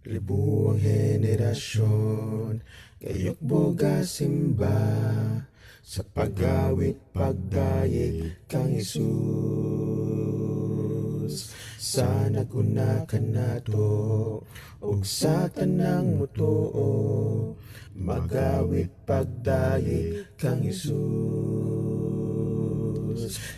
Libuang henerasyon, gayok boga simba, sa pagawit pagdayeg kang Isus. Sa naguna ka nato, ug sa tanang mutuo, magawit pagdayeg kang Isus.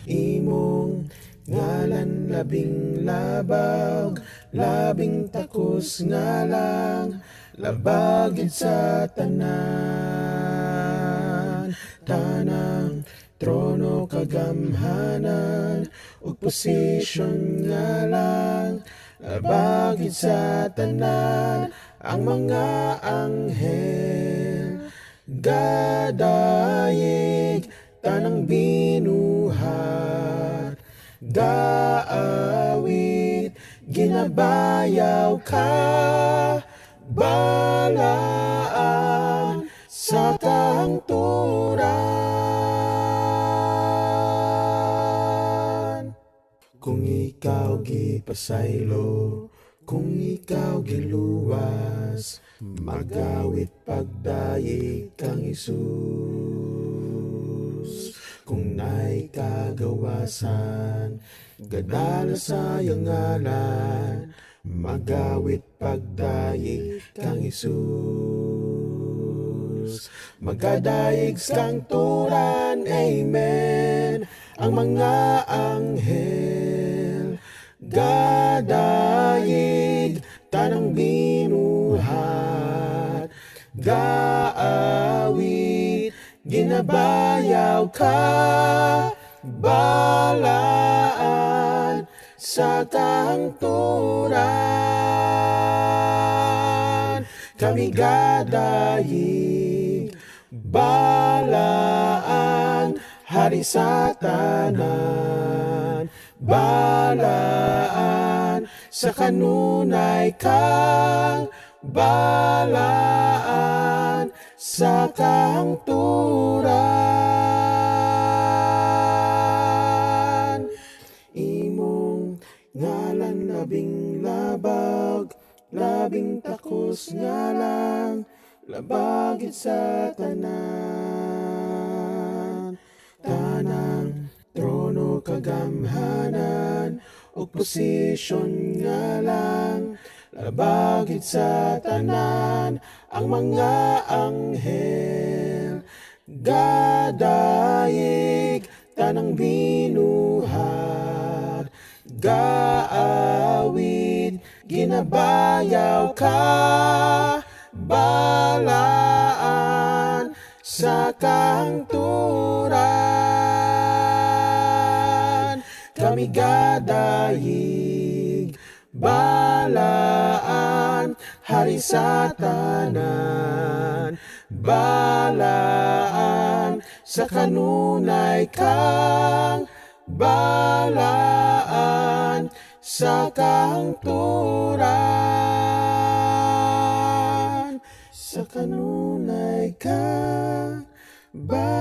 Imong ngalan labing labag, labing takos nga lang, labagid sa tanan. Tanang trono kagamhanan, ug posisyon nga lang, labagid sa tanan. Ang mga anghel gadayeg, tanang binuhat gaawit, ginabayaw ka, balaan sa kahangturan. Kung ikaw gipasaylo, kung ikaw giluwas, magawit pagdayeg kang Isus. Kung na'y kagawasan, gadala sa iyang ngalan, magawit pagdayeg kang Isus. Magadayeg kang turan, amen, ang mga anghel gadayeg, tanang binuhat gaawit, ginabayaw ka, balaan sa kahangturan. Kami gadayeg, balaan, hari sa tanan, balaan sa kanunay kang, balaan sa kahangturan. Imong ngalan labing labag, labing takos nga lang, labagid sa tanan. Tanang trono kagamhanan, ug posisyon nga lang, labagid sa tanan. Ang mga anghel gadayeg, tanang binuhat gaawit, ginabayaw ka, balaan sa kahangturan. Kami gadayeg, balaan, hari sa tanan, balaan sa kanunay kang, balaan sa kahangturan. Sa kanunay kang, balaan